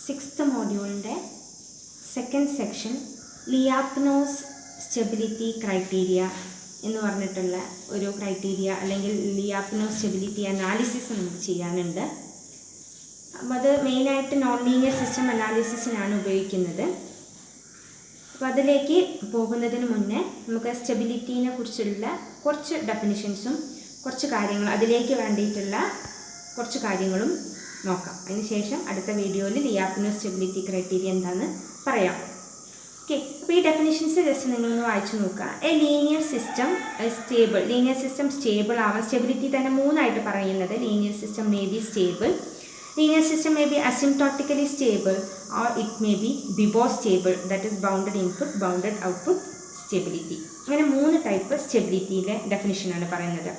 Sixth മോഡ്യൂളിൻ്റെ second section Lyapunov's stability criteria എന്ന് പറഞ്ഞിട്ടുള്ള ഒരു ക്രൈറ്റീരിയ അല്ലെങ്കിൽ ലിയാപ്നോസ് സ്റ്റെബിലിറ്റി അനാലിസിസ് നമുക്ക് ചെയ്യാനുണ്ട്. അപ്പോൾ അത് മെയിനായിട്ട് നോൺ ലീനിയർ സിസ്റ്റം അനാലിസിസിനാണ് ഉപയോഗിക്കുന്നത്. അപ്പോൾ അതിലേക്ക് പോകുന്നതിന് മുന്നേ നമുക്ക് സ്റ്റെബിലിറ്റീനെ കുറിച്ചുള്ള കുറച്ച് ഡെഫിനിഷൻസും കുറച്ച് കാര്യങ്ങൾ അതിലേക്ക് വേണ്ടിയിട്ടുള്ള കുറച്ച് കാര്യങ്ങളും നോക്കാം. അതിനുശേഷം അടുത്ത വീഡിയോയിൽ ലിയാപ്നോസ് സ്റ്റെബിലിറ്റി ക്രൈറ്റീരിയ എന്താണെന്ന് പറയാം. ഓക്കെ, അപ്പോൾ ഈ ഡെഫിനിഷൻസ് ജസ്റ്റ് നിങ്ങളൊന്ന് വായിച്ചു നോക്കുക. A linear system stable, linear system stable ആവാൻ സ്റ്റെബിലിറ്റി തന്നെ മൂന്നായിട്ട് പറയുന്നത്. Linear system may be stable, linear system may be asymptotically stable, or it may be bibostable, that is bounded input bounded output stability. അങ്ങനെ മൂന്ന് type സ്റ്റെബിലിറ്റിയിലെ ഡെഫിനിഷനാണ് പറയുന്നത്.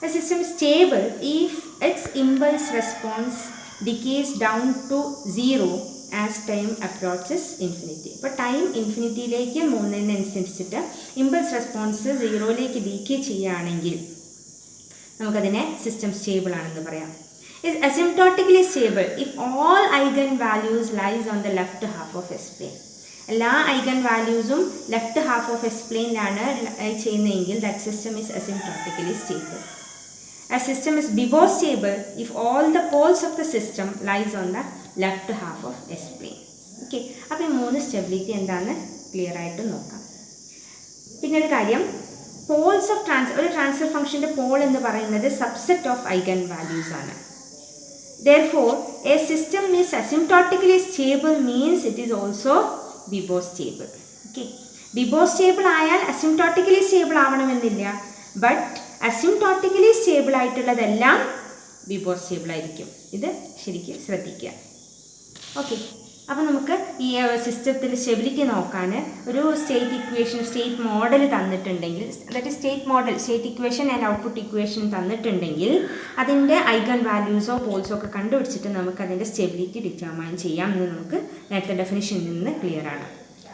A system is stable if its impulse response decays down to zero as time approaches infinity. അപ്പോൾ time ഇൻഫിനിറ്റിയിലേക്ക് പോകുന്നതിനനുസരിച്ചിട്ട് impulse response സീറോയിലേക്ക് decay ചെയ്യുകയാണെങ്കിൽ നമുക്കതിനെ system stable ആണെന്ന് പറയാം. Is asymptotically stable if all eigenvalues lies on the left half of S-plane. എല്ലാ eigen വാല്യൂസും left half of S-planeലാണ് ചെയ്യുന്നതെങ്കിൽ that system is asymptotically stable. A system is bibostable if all the poles of the system lies on the left half of S-plane. Okay, അപ്പോൾ ഈ മൂന്ന് stability എന്താണെന്ന് clear ആയിട്ട് നോക്കാം. പിന്നെ ഒരു കാര്യം, പോൾസ് ഓഫ് ഒരു ട്രാൻസ്ഫർ ഫംഗ്ഷൻ്റെ പോൾ എന്ന് പറയുന്നത് സബ്സെറ്റ് ഓഫ് ഐഗൻ വാല്യൂസ് ആണ്. Therefore, a system is asymptotically stable means it is also bibostable. Okay, bibostable ആയാൽ asymptotically stable ആവണമെന്നില്ല, ബട്ട് asymptotically stable ആയിട്ടുള്ളതെല്ലാം bibostable ആയിരിക്കും. ഇത് ശരിക്കും ശ്രദ്ധിക്കുക. ഓക്കെ, അപ്പോൾ നമുക്ക് ഈ സിസ്റ്റത്തിൽ സ്റ്റെബിലിറ്റി നോക്കാൻ ഒരു സ്റ്റേറ്റ് ഇക്വേഷൻ, സ്റ്റേറ്റ് മോഡൽ തന്നിട്ടുണ്ടെങ്കിൽ, അതായത് state model, state equation and output equation തന്നിട്ടുണ്ടെങ്കിൽ അതിൻ്റെ ഐഗൺ വാല്യൂസോ പോൾസോ ഒക്കെ കണ്ടുപിടിച്ചിട്ട് നമുക്ക് അതിൻ്റെ സ്റ്റെബിലിറ്റി ഡിറ്റർമൈൻ ചെയ്യാം എന്ന് നമുക്ക് നേരത്തെ ഡെഫിനിഷനിൽ നിന്ന് ക്ലിയർ ആണ്.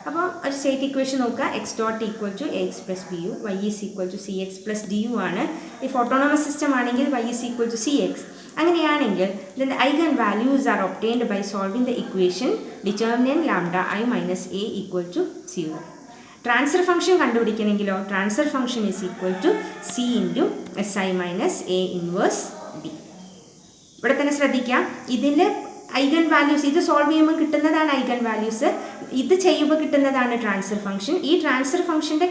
അപ്പോൾ ഒരു സ്റ്റേറ്റ് ഇക്വേഷൻ നോക്കുക. X dot equal to A X plus B U, Y is equal to C X plus D U ആണ്. ഇഫ് ഓട്ടോണമസ് സിസ്റ്റം ആണെങ്കിൽ Y is equal to C X. അങ്ങനെയാണെങ്കിൽ then the eigen values are obtained by solving the equation determinant lambda I minus a equal to 0. Transfer function കണ്ടുപിടിക്കണമെങ്കിലോ transfer function is equal to C into s I minus A inverse B. ഇവിടെ തന്നെ ശ്രദ്ധിക്കാം, ഇതിൽ eigen values, ഇത് solve ചെയ്യുമ്പോൾ കിട്ടുന്നതാണ് eigen values, ഇത് ചെയ്യുമ്പോൾ കിട്ടുന്നതാണ് ട്രാൻസ്ഫർ ഫംഗ്ഷൻ. ഈ ട്രാൻസ്ഫർ ഫംഗ്ഷൻ്റെ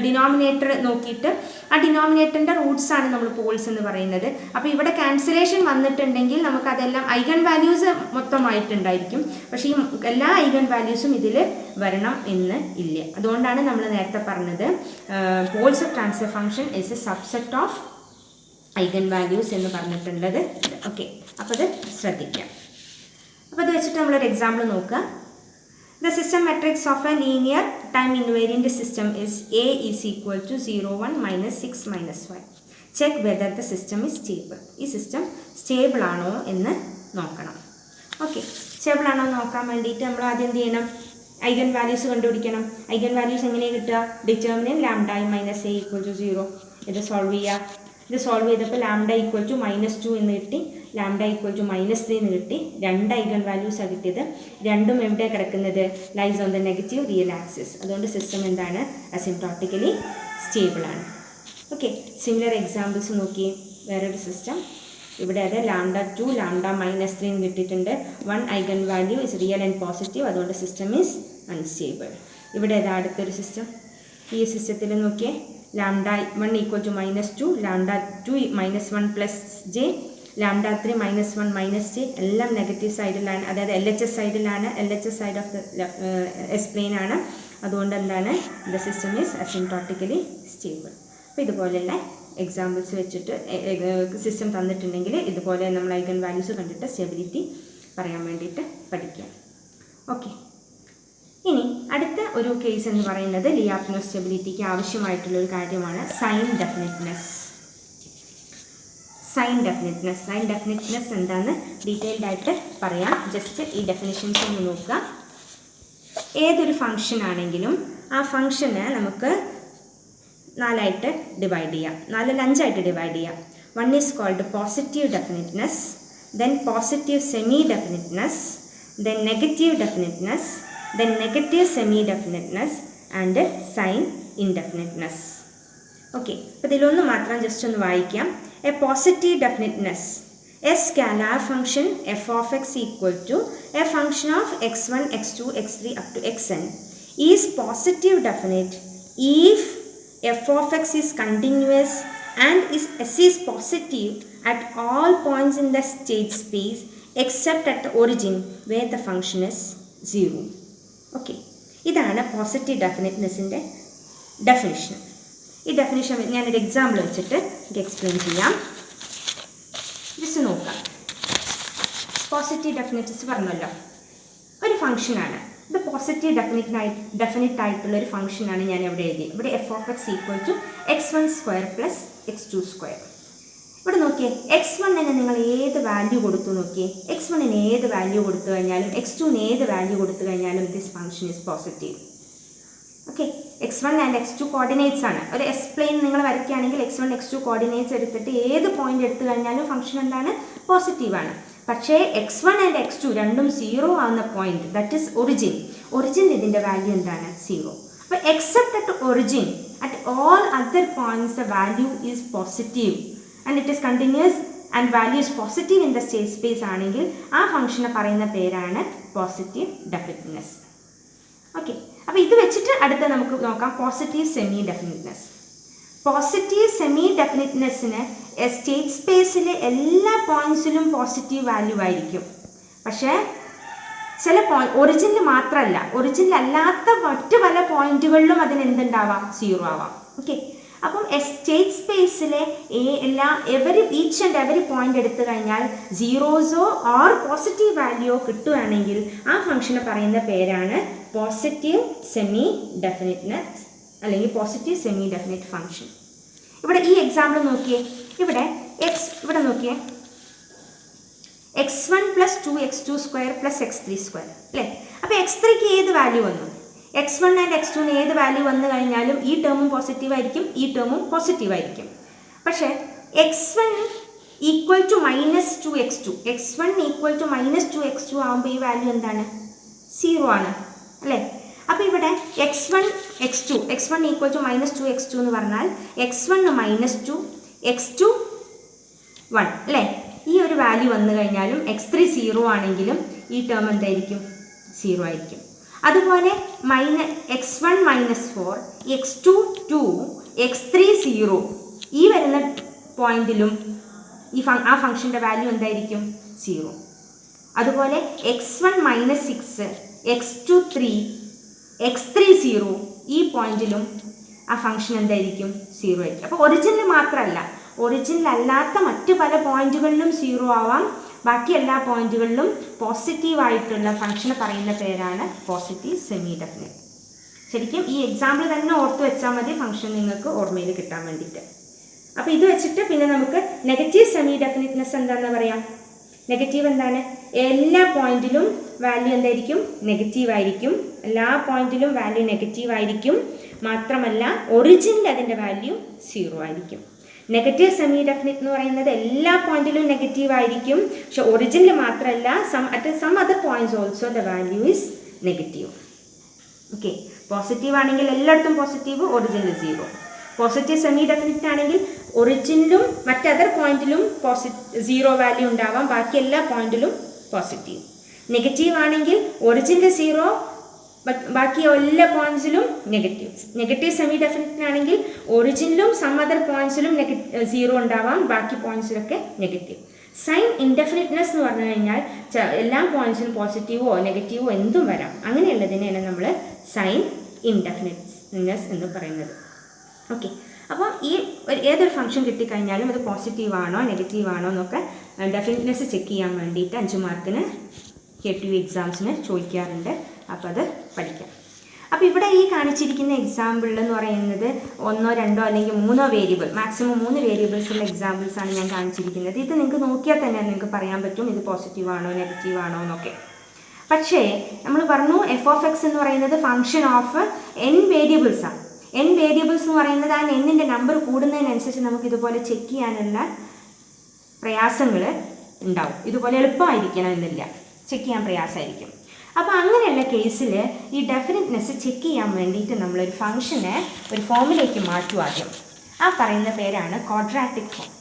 ഡിനോമിനേറ്റർ നോക്കിയിട്ട് ആ ഡിനോമിനേറ്ററിൻ്റെ റൂട്ട്സ് ആണ് നമ്മൾ പോൾസ് എന്ന് പറയുന്നത്. അപ്പോൾ ഇവിടെ ക്യാൻസലേഷൻ വന്നിട്ടുണ്ടെങ്കിൽ നമുക്കതെല്ലാം ഐഗൺ വാല്യൂസ് മൊത്തമായിട്ടുണ്ടായിരിക്കും, പക്ഷേ ഈ എല്ലാ ഐഗൺ വാല്യൂസും ഇതിൽ വരണം എന്ന് ഇല്ല. അതുകൊണ്ടാണ് നമ്മൾ നേരത്തെ പറഞ്ഞത് poles of transfer function is A subset of eigen values എന്ന് പറഞ്ഞിട്ടുള്ളത്. ഓക്കെ, അപ്പോൾ അത് ശ്രദ്ധിക്കാം. അപ്പോൾ അത് വെച്ചിട്ട് നമ്മളൊരു എക്സാമ്പിൾ നോക്കുക. The system matrix of a linear time invariant system is A is equal to 0, 1, minus 6, minus 5. Check whether the system is stable. ഈ സിസ്റ്റം സ്റ്റേബിൾ ആണോ എന്ന് നോക്കണം. ഓക്കെ, സ്റ്റേബിൾ ആണോ നോക്കാൻ വേണ്ടിയിട്ട് നമ്മൾ ആദ്യം എന്ത് ചെയ്യണം? ഐഗൻ വാല്യൂസ് കണ്ടുപിടിക്കണം. ഐഗൻ വാല്യൂസ് എങ്ങനെയാണ് കിട്ടുക? Determinant lambda I minus a equal to 0. ഇത് സോൾവ് ചെയ്യുക. ഇത് സോൾവ് ചെയ്തപ്പോൾ ലാംഡ ഈക്വൽ ടു -2 എന്ന് കിട്ടി, ലാംഡ ഈക്വൽ ടു -3 എന്ന് കിട്ടി. രണ്ട് ഐഗൺ വാല്യൂസാണ് കിട്ടിയത്. രണ്ടും എവിടെ കിടക്കുന്നത്? Lies on the negative real axis. അതുകൊണ്ട് സിസ്റ്റം എന്താണ്? അസിംപ്റ്റോട്ടിക്കലി സ്റ്റേബിൾ ആണ്. ഓക്കെ, സിമിലർ എക്സാമ്പിൾസ് നോക്കി. വേറൊരു സിസ്റ്റം ഇവിടെ അത് ലാംഡ 2, ലാംഡ -3 എന്ന് കിട്ടിയിട്ടുണ്ട്. 1 eigenvalue is real and positive, അതുകൊണ്ട് സിസ്റ്റം ഈസ് അൺസ്റ്റേബിൾ. ഇവിടെ ഏതാ അടുത്തൊരു സിസ്റ്റം? ഈ സിസ്റ്റത്തിൽ നോക്കിയേ, lambda 1 equal to -2, lambda 2 -1 plus J, lambda 3 -1 minus J, എല്ലാം നെഗറ്റീവ് സൈഡിലാണ്, അതായത് LHS സൈഡിലാണ്. LHS side of the S-plane ആണ്. അതുകൊണ്ട് എന്താണ്? The system is asymptotically stable. അപ്പോൾ ഇതുപോലെയുള്ള എക്സാമ്പിൾസ് വെച്ചിട്ട് സിസ്റ്റം തന്നിട്ടുണ്ടെങ്കിൽ ഇതുപോലെ നമ്മൾ ഐഗൺ വാല്യൂസ് കണ്ടിട്ട് സ്റ്റെബിലിറ്റി പറയാൻ വേണ്ടിയിട്ട് പഠിക്കാം. ഓക്കെ, ഇനി അടുത്ത ഒരു കേസ് എന്ന് പറയുന്നത് ലിയാപ്നോസ് സ്റ്റെബിലിറ്റിക്ക് ആവശ്യമായിട്ടുള്ളൊരു കാര്യമാണ് സൈൻ ഡെഫിനിറ്റ്നെസ്. സൈൻ ഡെഫിനിറ്റ്നെസ് എന്താണെന്ന് ഡീറ്റെയിൽഡ് ആയിട്ട് പറയാം. ജസ്റ്റ് ഈ ഡെഫിനിഷൻസ് ഒന്ന് നോക്കുക. ഏതൊരു ഫംഗ്ഷൻ ആണെങ്കിലും ആ ഫംഗ്ഷന് നമുക്ക് 4 ആയിട്ട് ഡിവൈഡ് ചെയ്യാം, 4 അല്ല 5 ആയിട്ട് ഡിവൈഡ് ചെയ്യാം. One is called positive definiteness, then positive semi definiteness, then negative definiteness, then negative semi-definiteness and sign indefiniteness. Okay, അപ്പോൾ ഇതിലൊന്ന് മാത്രം ജസ്റ്റ് ഒന്ന് വായിക്കാം. A positive definiteness, a scalar function f of X equal to a function of x1, x2, x3 up to xn is positive definite if f of x is continuous and s is positive at all points in the state space except at the origin where the function is 0. Okay, ഇതാണ് positive ഡെഫിനിറ്റ്നെസ്സിൻ്റെ definition. ഈ definition ഞാനൊരു example വെച്ചിട്ട് എനിക്ക് explain ചെയ്യാം. Just നോക്കാം. Positive ഡെഫിനിറ്റ്സ് പറഞ്ഞല്ലോ, ഒരു ഫംഗ്ഷനാണ് ഇത്. പോസിറ്റീവ് ഡെഫിനിറ്റ് ആയിട്ടുള്ള ഒരു ഫംഗ്ഷനാണ് ഞാൻ ഇവിടെ എഴുതി. ഇവിടെ F of X equal to x1² plus x2². ഇവിടെ നോക്കിയേ, x1ന് നിങ്ങൾ ഏത് വാല്യൂ കൊടുത്തു നോക്കിയേ. x1ന് ഏത് വാല്യൂ കൊടുത്തു കഴിഞ്ഞാലും x2ന് ഏത് വാല്യൂ കൊടുത്തു കഴിഞ്ഞാലും this function is positive. Okay, x1 and x2 coordinates ആണ്. ഒരു എസ് പ്ലെയിൻ നിങ്ങൾ വരയ്ക്കുകയാണെങ്കിൽ x1, x2 കോർഡിനേറ്റ്സ് എടുത്തിട്ട് ഏത് പോയിന്റ് എടുത്തു കഴിഞ്ഞാലും ഫംഗ്ഷൻ എന്താണ്? പോസിറ്റീവാണ്. പക്ഷേ x1 ആൻഡ് x2 രണ്ടും 0 ആവുന്ന point, that is origin. Origin ഇതിൻ്റെ വാല്യൂ എന്താണ്? 0. അപ്പോൾ except at origin at all other points the value is positive and it is continuous and value is positive in the state space ആണെങ്കിൽ ആ ഫംഗ്ഷനെ പറയുന്ന പേരാണ് പോസിറ്റീവ് ഡെഫിനിറ്റ്നെസ്. ഓക്കെ, അപ്പോൾ ഇത് വെച്ചിട്ട് അടുത്ത നമുക്ക് നോക്കാം positive semi definiteness. Positive semi ഡെഫിനിറ്റ്നെസ്സിന് സ്റ്റേറ്റ് സ്പേസിലെ എല്ലാ പോയിൻറ്റ്സിലും പോസിറ്റീവ് വാല്യൂ ആയിരിക്കും. പക്ഷേ ചില ഒറിജിനിൽ മാത്രമല്ല, ഒറിജിനിലല്ലാത്ത മറ്റു പല പോയിന്റുകളിലും അതിന് എന്തുണ്ടാവാം? 0 ആവാം. ഓക്കെ, അപ്പം സ്റ്റേറ്റ് സ്പേസിലെ ഈച്ച് ആൻഡ് എവറി പോയിന്റ് എടുത്തു കഴിഞ്ഞാൽ സീറോസോ ഓർ പോസിറ്റീവ് വാല്യൂയോ കിട്ടുകയാണെങ്കിൽ ആ ഫംഗ്ഷനെ പറയുന്ന പേരാണ് പോസിറ്റീവ് സെമി ഡെഫിനിറ്റ്നെസ് അല്ലെങ്കിൽ പോസിറ്റീവ് സെമി ഡെഫിനിറ്റ് ഫംഗ്ഷൻ. ഇവിടെ ഈ എക്സാമ്പിൾ നോക്കിയേ. ഇവിടെ നോക്കിയേ, x1 plus 2x2² plus x3² അല്ലേ? അപ്പോൾ x3ക്ക് ഏത് വാല്യൂ വന്നു? x1 ആൻഡ് x2ന് ഏത് വാല്യൂ വന്നു കഴിഞ്ഞാലും ഈ ടേമും പോസിറ്റീവ് ആയിരിക്കും, ഈ ടേമും പോസിറ്റീവ് ആയിരിക്കും. പക്ഷേ x1 equal to -2x2, x1 equal to -2x2 ആകുമ്പോൾ ഈ വാല്യൂ എന്താണ്? 0 ആണ് അല്ലേ? അപ്പോൾ ഇവിടെ x1 ഈക്വൽ ടു -2x2 എന്ന് പറഞ്ഞാൽ x1 -2, x2 1 അല്ലേ? ഈ ഒരു വാല്യൂ വന്നു കഴിഞ്ഞാലും x3 0 ആണെങ്കിലും ഈ ടേം എന്തായിരിക്കും? 0 ആയിരിക്കും. അതുപോലെ x1 -4, x2 2, x3 0 ഈ വരുന്ന പോയിന്റിലും ആ ഫംഗ്ഷൻ്റെ വാല്യൂ എന്തായിരിക്കും? 0. അതുപോലെ x1 -6, x2 3, x3 0 ഈ പോയിന്റിലും ആ ഫംഗ്ഷൻ എന്തായിരിക്കും? 0 ആയിരിക്കും. അപ്പോൾ ഒറിജിനിൽ മാത്രമല്ല, ഒറിജിനിലല്ലാത്ത മറ്റു പല പോയിന്റുകളിലും 0 ആവാം. ബാക്കി എല്ലാ പോയിന്റുകളിലും പോസിറ്റീവായിട്ടുള്ള ഫംഗ്ഷനെ പറയുന്ന പേരാണ് പോസിറ്റീവ് സെമി ഡെഫിനിറ്റ്. ശരിക്കും ഈ എക്സാമ്പിൾ തന്നെ ഓർത്ത് വെച്ചാൽ മതി ഫംഗ്ഷൻ നിങ്ങൾക്ക് ഓർമ്മയിൽ കിട്ടാൻ വേണ്ടിയിട്ട്. അപ്പോൾ ഇത് വെച്ചിട്ട് പിന്നെ നമുക്ക് നെഗറ്റീവ് സെമി ഡെഫിനിറ്റ്നെസ് എന്താണെന്ന് പറയാം. നെഗറ്റീവ് എന്താണ്? എല്ലാ പോയിന്റിലും വാല്യൂ എന്തായിരിക്കും? നെഗറ്റീവ് ആയിരിക്കും. എല്ലാ പോയിന്റിലും വാല്യൂ നെഗറ്റീവ് ആയിരിക്കും. മാത്രമല്ല ഒറിജിനിൽ അതിൻ്റെ വാല്യൂ 0 ആയിരിക്കും. നെഗറ്റീവ് സെമി ഡെഫിനിറ്റ് എന്ന് പറയുന്നത് എല്ലാ പോയിന്റിലും നെഗറ്റീവ് ആയിരിക്കും. പക്ഷെ ഒറിജിനിൽ മാത്രമല്ല, at some other points also the value is negative. Okay, positive ആണെങ്കിൽ എല്ലായിടത്തും പോസിറ്റീവ്, ഒറിജിനിൽ 0. പോസിറ്റീവ് സെമി ഡെഫിനിറ്റ് ആണെങ്കിൽ ഒറിജിനിലും മറ്റതർ പോയിന്റിലും 0 വാല്യൂ ഉണ്ടാവാം, ബാക്കി എല്ലാ പോയിന്റിലും പോസിറ്റീവ്. നെഗറ്റീവ് ആണെങ്കിൽ ഒറിജിനിൽ 0, ബാക്കി എല്ലാ പോയിന്റ്സിലും നെഗറ്റീവ്. നെഗറ്റീവ് സെമി ഡെഫിനിറ്റ് ആണെങ്കിൽ ഒറിജിനിലും സം അതർ പോയിന്റ്സിലും 0 ഉണ്ടാവാം, ബാക്കി പോയിന്റ്സിലൊക്കെ നെഗറ്റീവ്. സൈൻ ഇൻഡെഫിനിറ്റ്നെസ് എന്ന് പറഞ്ഞു കഴിഞ്ഞാൽ എല്ലാ പോയിന്റ്സിലും പോസിറ്റീവോ നെഗറ്റീവോ എന്തും വരാം. അങ്ങനെയുള്ളതിനെയാണ് നമ്മൾ സൈൻ ഇൻഡെഫിനിറ്റ്നെസ് എന്ന് പറയുന്നത്. ഓക്കെ, അപ്പോൾ ഈ ഏതൊരു ഫംഗ്ഷൻ കിട്ടിക്കഴിഞ്ഞാലും അത് പോസിറ്റീവ് ആണോ നെഗറ്റീവ് ആണോ എന്നൊക്കെ ഡെഫിനിറ്റ്നെസ് ചെക്ക് ചെയ്യാൻ വേണ്ടിയിട്ട് 5 മാർക്കിന് KTU എക്സാംസിന് ചോദിക്കാറുണ്ട്. അപ്പോൾ അത് പഠിക്കാം. അപ്പോൾ ഇവിടെ ഈ കാണിച്ചിരിക്കുന്ന എക്സാമ്പിൾ എന്ന് പറയുന്നത് 1, 2 അല്ലെങ്കിൽ 3 വേരിയബിൾ, മാക്സിമം 3 വേരിയബിൾസുള്ള എക്സാമ്പിൾസാണ് ഞാൻ കാണിച്ചിരിക്കുന്നത്. ഇത് നിങ്ങൾക്ക് നോക്കിയാൽ തന്നെ നിങ്ങൾക്ക് പറയാൻ പറ്റും ഇത് പോസിറ്റീവ് ആണോ നെഗറ്റീവ് ആണോ എന്നൊക്കെ. പക്ഷേ നമ്മൾ പറഞ്ഞു എഫ് ഓഫ് എക്സ് എന്ന് പറയുന്നത് function of n വേരിയബിൾസാണ്. n variables എന്ന് പറയുന്നത് ആ എന്നിൻ്റെ നമ്പർ കൂടുന്നതിനനുസരിച്ച് നമുക്ക് ഇതുപോലെ ചെക്ക് ചെയ്യാനുള്ള പ്രയാസങ്ങൾ ഉണ്ടാവും. ഇതുപോലെ എളുപ്പമായിരിക്കണം എന്നില്ല. ചെക്ക് ചെയ്യാൻ പ്രയാസമായിരിക്കും. അപ്പോൾ അങ്ങനെയുള്ള കേസിൽ ഈ ഡെഫിനിറ്റ്നെസ് ചെക്ക് ചെയ്യാൻ വേണ്ടിയിട്ട് നമ്മളൊരു ഫംഗ്ഷനെ ഒരു ഫോമിലേക്ക് മാറ്റും ആദ്യം. ആ പറയുന്ന പേരാണ് ക്വാഡ്രാറ്റിക് ഫോം.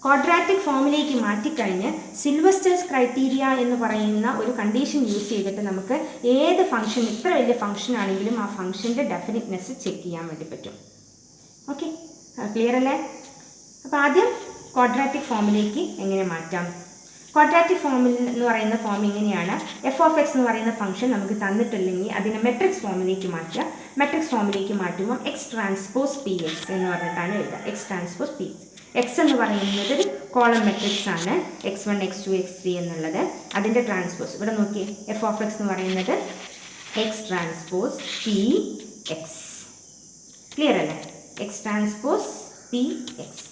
ക്വാഡ്രാറ്റിക് ഫോമിലേക്ക് മാറ്റിക്കഴിഞ്ഞ് സിൽവസ്റ്റേഴ്സ് ക്രൈറ്റീരിയ എന്ന് പറയുന്ന ഒരു കണ്ടീഷൻ യൂസ് ചെയ്തിട്ട് നമുക്ക് ഏത് ഫംഗ്ഷൻ, എത്ര വലിയ ഫംഗ്ഷൻ ആണെങ്കിലും ആ ഫംഗ്ഷൻ്റെ ഡെഫിനിറ്റ്നെസ് ചെക്ക് ചെയ്യാൻ വേണ്ടി പറ്റും. ഓക്കെ, ക്ലിയർ അല്ലേ? അപ്പോൾ ആദ്യം ക്വാഡ്രാറ്റിക് ഫോമിലേക്ക് എങ്ങനെ മാറ്റാം? ക്വാഡ്രാറ്റിക് ഫോമിൽ എന്ന് പറയുന്ന ഫോം ഇങ്ങനെയാണ്. എഫ് ഓഫ് എക്സ് എന്ന് പറയുന്ന ഫംഗ്ഷൻ നമുക്ക് തന്നിട്ടില്ലെങ്കിൽ അതിനെ മെട്രിക്സ് ഫോമിലേക്ക് മാറ്റുക. മെട്രിക്സ് ഫോമിലേക്ക് മാറ്റുമ്പോൾ എക്സ് ട്രാൻസ്പോസ് പി എക്സ് എന്ന് പറഞ്ഞിട്ടാണ് എഴുതുക. X transpose P X. X എന്ന് പറയുന്നത് ഒരു കോളം മെട്രിക്സ് ആണ്. x1 x2 x3 എന്നുള്ളത് അതിൻ്റെ ട്രാൻസ്പോസ്. ഇവിടെ നോക്കിയേ, എഫ് ഓഫ് എക്സ് എന്ന് പറയുന്നത് x transpose P x. Clear അല്ലേ? X transpose P x.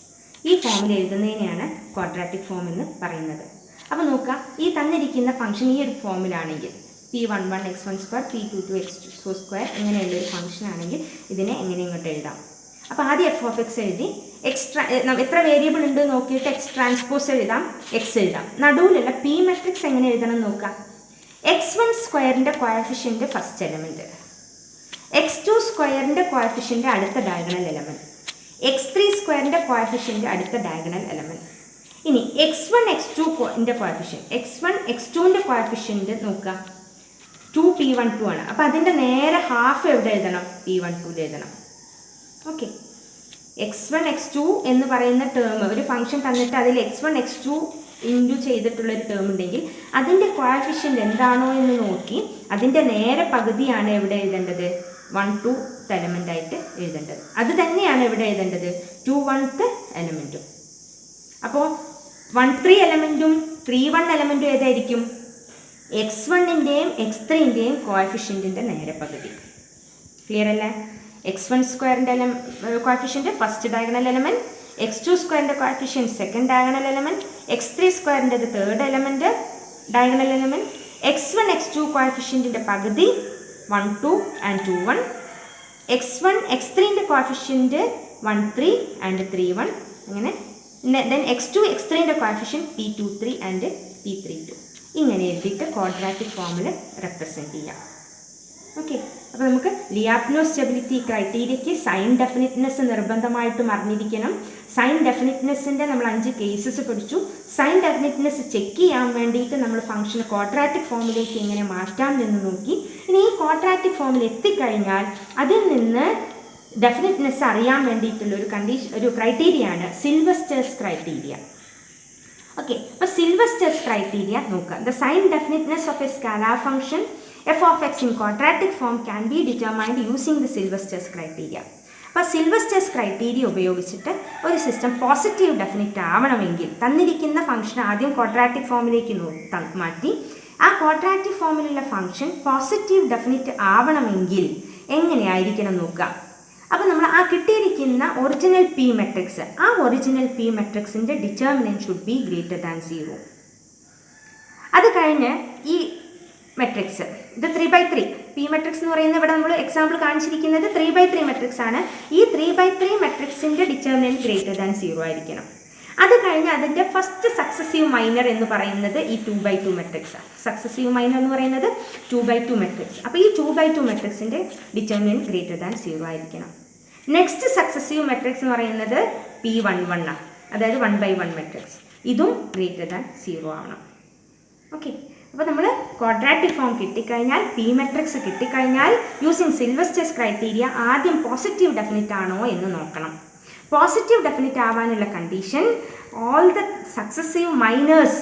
ഈ ഫോമിൽ എഴുതുന്നതിനെയാണ് ക്വാഡ്രാറ്റിക് ഫോം എന്ന് പറയുന്നത്. അപ്പോൾ നോക്കുക, ഈ തന്നിരിക്കുന്ന ഫംഗ്ഷൻ ഈ ഒരു ഫോമിലാണെങ്കിൽ p11 x1² p22 x2² ഇങ്ങനെയുള്ളൊരു ഫംഗ്ഷൻ ആണെങ്കിൽ ഇതിനെ എങ്ങനെ ഇങ്ങോട്ട് എഴുതാം? അപ്പോൾ ആദ്യം എഫ് ഓഫ് എക്സ് എഴുതി, എത്ര വേരിയബിൾ ഉണ്ട് നോക്കിയിട്ട് എക്സ് ട്രാൻസ്പോസ് എഴുതാം, എക്സ് എഴുതാം. നടുവിലുള്ള പി മെട്രിക്സ് എങ്ങനെ എഴുതണം നോക്കാം. x1² coefficient first element, x2² coefficient അടുത്ത ഡയഗണൽ എലമെൻറ്റ്, x3² കോഎഫിഷ്യൻ്റ് അടുത്ത ഡയഗണൽ എലമെൻറ്റ്. ഇനി x1 x2 coefficient, x1 x2 coefficient നോക്കുക, 2p12 ആണ്. അപ്പോൾ അതിൻ്റെ നേരെ ഹാഫ് എവിടെ എഴുതണം? p12 എഴുതണം. ഓക്കെ, x1 x2 എന്ന് പറയുന്ന ടേം ഒരു ഫംഗ്ഷൻ തന്നിട്ട് അതിൽ x1 x2 ഇൻറ്റു ചെയ്തിട്ടുള്ളൊരു ടേം ഉണ്ടെങ്കിൽ അതിൻ്റെ കോഎഫിഷ്യൻ്റ് എന്താണോ എന്ന് നോക്കി അതിൻ്റെ നേരെ പകുതിയാണ് എവിടെ എഴുതേണ്ടത്? 1 2 എലമെൻ്റ് ആയിട്ട് എഴുതേണ്ടത്. അത് തന്നെയാണ് എവിടെ എഴുതേണ്ടത്? 2 1th എലമെൻറ്റും. അപ്പോൾ 1 3 എലമെൻറ്റും 3 1 എലമെൻറ്റും ഏതായിരിക്കും? x1ൻ്റെയും x3ൻ്റെയും കോഎഫിഷ്യൻറ്റിൻ്റെ നേരെ പകുതി. ക്ലിയർ അല്ലേ? x1² coefficient first diagonal element, x2² coefficient second diagonal element, x3² third element diagonal element, x1 x2 കോഎഫിഷ്യൻറ്റിൻ്റെ പകുതി 1 2 and 2 1, x1 x3ൻ്റെ കോഎഫിഷ്യൻറ്റ് 1 3 and 3 1 അങ്ങനെ. Then x2 x3ൻ്റെ coefficient p23 and p32 ഇങ്ങനെ എഴുതിയിട്ട് ക്വാഡ്രാറ്റിക് ഫോമിൽ റെപ്രസെൻറ്റ് ചെയ്യാം. ഓക്കെ, അപ്പോൾ നമുക്ക് ലിയാപ്നോസ് stability ക്രൈറ്റീരിയയ്ക്ക് sign ഡെഫിനിറ്റ്നെസ് നിർബന്ധമായിട്ടും അറിഞ്ഞിരിക്കണം. സൈൻ ഡെഫിനിറ്റ്നെസ്സിൻ്റെ നമ്മൾ 5 കേസസ് പഠിച്ചു. സൈൻ ഡെഫിനിറ്റ്നെസ് ചെക്ക് ചെയ്യാൻ വേണ്ടിയിട്ട് നമ്മൾ ഫംഗ്ഷൻ ക്വാഡ്രാറ്റിക് ഫോമിലേക്ക് എങ്ങനെ മാറ്റാം എന്ന് നോക്കി. ഇനി ഈ ക്വാഡ്രാറ്റിക് ഫോമിൽ എത്തിക്കഴിഞ്ഞാൽ അതിൽ നിന്ന് ഡെഫിനിറ്റ്നെസ് അറിയാൻ വേണ്ടിയിട്ടുള്ള ഒരു ക്രൈറ്റീരിയയാണ് സിൽവസ്റ്റേഴ്സ് ക്രൈറ്റീരിയ. ഓക്കെ, അപ്പോൾ സിൽവസ്റ്റേഴ്സ് ക്രൈറ്റീരിയ നോക്കുക. The sign definiteness of a scalar function f of x in quadratic form can be determined using the Sylvester's criteria. അപ്പോൾ സിൽവസ്റ്റേഴ്സ് ക്രൈറ്റീരിയ ഉപയോഗിച്ചിട്ട് ഒരു സിസ്റ്റം പോസിറ്റീവ് ഡെഫിനിറ്റ് ആവണമെങ്കിൽ തന്നിരിക്കുന്ന ഫംഗ്ഷൻ ആദ്യം ക്വാഡ്രാറ്റിക് ഫോമിലേക്ക് മാറ്റി ആ ക്വാഡ്രാറ്റിക് ഫോമിലുള്ള ഫംഗ്ഷൻ പോസിറ്റീവ് ഡെഫിനിറ്റ് ആവണമെങ്കിൽ എങ്ങനെയായിരിക്കണം നോക്കുക. അപ്പോൾ നമ്മൾ ആ കിട്ടിയിരിക്കുന്ന ഒറിജിനൽ പി മെട്രിക്സ്, ആ ഒറിജിനൽ പി മെട്രിക്സിൻ്റെ determinant should be greater than 0. അത് കഴിഞ്ഞ് ഈ മെട്രിക്സ് ഇത് 3/3 പി മെട്രിക്സ് എന്ന് പറയുന്നത് ഇവിടെ നമ്മൾ എക്സാമ്പിൾ കാണിച്ചിരിക്കുന്നത് 3/3 മെട്രിക്സ് ആണ്. ഈ 3/3 മെട്രിക്സിൻ്റെ ഡിറ്റർമിനൻറ്റ് ഗ്രേറ്റർ ദാൻ 0 ആയിരിക്കണം. അത് കഴിഞ്ഞ് അതിൻ്റെ ഫസ്റ്റ് സക്സസീവ് മൈനർ എന്ന് പറയുന്നത് ഈ 2/2 മെട്രിക്സ് ആണ്. സക്സസീവ് മൈനർ എന്ന് പറയുന്നത് 2/2 മെട്രിക്സ്. അപ്പോൾ ഈ 2/2 മെട്രിക്സിൻ്റെ ഡിറ്റർമിനൻറ്റ് ഗ്രേറ്റർ ദാൻ 0 ആയിരിക്കണം. നെക്സ്റ്റ് സക്സസീവ് മെട്രിക്സ് എന്ന് പറയുന്നത് p11 ആണ്, അതായത് 1/1 മെട്രിക്സ്. ഇതും ഗ്രേറ്റർ ദാൻ 0 ആവണം. ഓക്കെ, അപ്പോൾ നമ്മൾ ക്വാഡ്രാറ്റിക് ഫോം കിട്ടിക്കഴിഞ്ഞാൽ, പി മെട്രിക്സ് കിട്ടിക്കഴിഞ്ഞാൽ യൂസിങ് സിൽവസ്റ്റേഴ്സ് ക്രൈറ്റീരിയ ആദ്യം പോസിറ്റീവ് ഡെഫിനിറ്റ് ആണോ എന്ന് നോക്കണം. പോസിറ്റീവ് ഡെഫിനിറ്റ് ആവാനുള്ള condition all the successive minors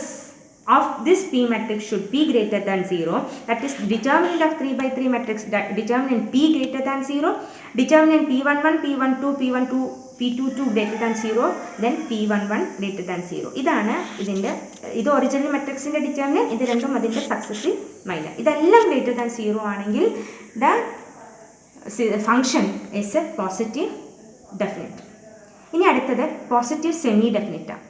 of this P matrix should be greater than 0. That is determinant of 3/3 matrix, determinant P greater than 0, determinant P11, P12, P12, P22 greater than 0, then P11 greater than 0. ഇതാണ് ഇത് original മെട്രിക്സിൻ്റെ determinant, ഇത് രണ്ടും അതിൻ്റെ successive minor. ഇതെല്ലാം greater than 0 ആണെങ്കിൽ the function is a positive definite. ഇനി അടുത്തത് positive semi ഡെഫിനിറ്റാണ്.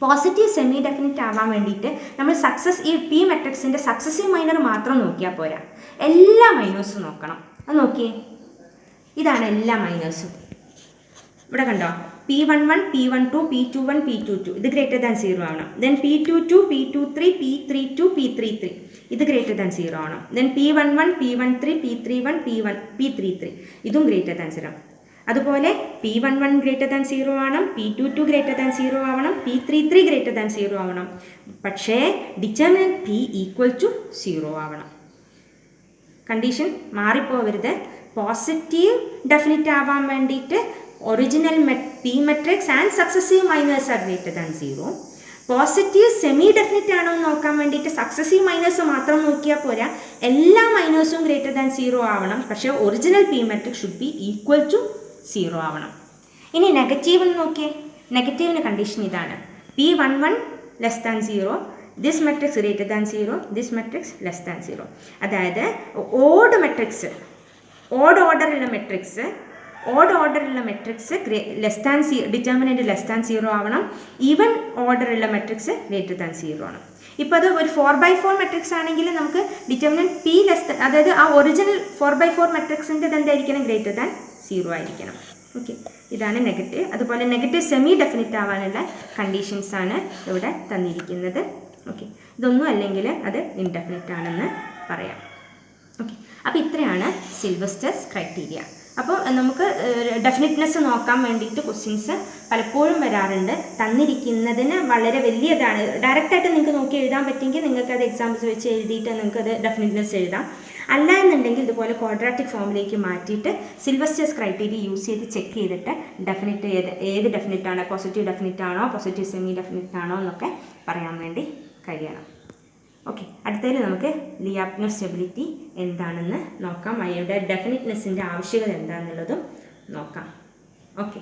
പോസിറ്റീവ് സെമി ഡെഫിനിറ്റ് ആവാൻ വേണ്ടിയിട്ട് നമ്മൾ ഈ പി മെട്രിക്സിൻ്റെ സക്സസീവ് മൈനർ മാത്രം നോക്കിയാൽ പോരാ, എല്ലാ മൈനേഴ്സും നോക്കണം. അത് നോക്കിയേ, ഇതാണ് എല്ലാ മൈനേഴ്സും. ഇവിടെ കണ്ടോ, P11, P12, P21, P22 ഇത് ഗ്രേറ്റർ ദാൻ 0 ആവണം. Then P22, P23, P32, P33 ഇത് ഗ്രേറ്റർ ദാൻ 0 ആവണം. Then P11, P13, P31, P33 ഇതും ഗ്രേറ്റർ ദാൻ 0. അതുപോലെ P11 ഗ്രേറ്റർ ദാൻ 0 ആവണം, P22 ഗ്രേറ്റർ ദാൻ 0 ആവണം, P33 ഗ്രേറ്റർ ദാൻ 0 ആവണം. പക്ഷേ ഡിറ്റർമിനൻറ്റ് P ഈക്വൽ ടു 0 ആവണം. കണ്ടീഷൻ മാറിപ്പോവരുത്. പോസിറ്റീവ് ഡെഫിനിറ്റ് ആവാൻ വേണ്ടിയിട്ട് original P matrix and successive minors are greater than 0. Positive semi definite ആണോ എന്ന് നോക്കാൻ വേണ്ടിയിട്ട് സക്സസീവ് മൈനേഴ്സ് മാത്രം നോക്കിയാൽ പോരാ, എല്ലാ മൈനേഴ്സും ഗ്രേറ്റർ ദാൻ 0 ആവണം. പക്ഷേ original P matrix should be equal to 0 ആവണം. ഇനി നെഗറ്റീവ് എന്ന് നോക്കിയേ. നെഗറ്റീവിന് കണ്ടീഷൻ ഇതാണ്: P11 less than 0, this matrix greater than 0, this matrix less than 0. അതായത് ഓഡ് മെട്രിക്സ്, ഓഡ് ഓർഡറുള്ള matrix less than determinant less than 0 ആവണം. ഈവൻ ഓർഡറുള്ള മെട്രിക്സ് ഗ്രേറ്റർ ദാൻ 0 ആണ്. ഇപ്പോൾ അത് ഒരു 4x4 മെട്രിക്സ് ആണെങ്കിൽ നമുക്ക് ഡിറ്റർമിനൻറ്റ് P ലെസ്, അതായത് ആ ഒറിജിനൽ 4x4 മെട്രിക്സിൻ്റെ എന്തായിരിക്കണം? ഗ്രേറ്റർ ദാൻ 0 ആയിരിക്കണം. ഓക്കെ, ഇതാണ് നെഗറ്റീവ്. അതുപോലെ നെഗറ്റീവ് സെമി ഡെഫിനിറ്റ് ആവാനുള്ള കണ്ടീഷൻസ് ആണ് ഇവിടെ തന്നിരിക്കുന്നത്. ഓക്കെ, ഇതൊന്നും അല്ലെങ്കിൽ അത് ഇൻഡെഫിനിറ്റ് ആണെന്ന് പറയാം. ഓക്കെ, അപ്പോൾ ഇത്രയാണ് സിൽവസ്റ്റേഴ്സ് ക്രൈറ്റീരിയ. അപ്പോൾ നമുക്ക് ഡെഫിനിറ്റ്നെസ് നോക്കാൻ വേണ്ടിയിട്ട് ക്വസ്റ്റ്യൻസ് പലപ്പോഴും വരാറുണ്ട്. തന്നിരിക്കുന്നതിന് വളരെ വലിയതാണ്. ഡയറക്റ്റായിട്ട് നിങ്ങൾക്ക് നോക്കി എഴുതാൻ പറ്റുമെങ്കിൽ നിങ്ങൾക്ക് അത് എക്സാമ്പിൾസ് വെച്ച് എഴുതിയിട്ട് നിങ്ങൾക്കത് ഡെഫിനിറ്റ്നെസ് എഴുതാം. അല്ല എന്നുണ്ടെങ്കിൽ ഇതുപോലെ ക്വാഡ്രാറ്റിക് ഫോമിലേക്ക് മാറ്റിയിട്ട് സിൽവസ്റ്റേഴ്സ് ക്രൈറ്റീരിയ യൂസ് ചെയ്ത് ചെക്ക് ചെയ്തിട്ട് ഡെഫിനിറ്റ് ഏത് ഡെഫിനിറ്റാണ്, പോസിറ്റീവ് ഡെഫിനിറ്റ് ആണോ പോസിറ്റീവ് സെമി ഡെഫിനിറ്റ് ആണോ എന്നൊക്കെ പറയാൻ വേണ്ടി കഴിയണം. ഓക്കെ, അടുത്തതിൽ നമുക്ക് ലിയാപ്നോസ് സ്റ്റെബിലിറ്റി എന്താണെന്ന് നോക്കാം. അവയുടെ ഡെഫിനിറ്റ്നെസ്സിൻ്റെ ആവശ്യകത എന്താണെന്നുള്ളതും നോക്കാം. ഓക്കെ.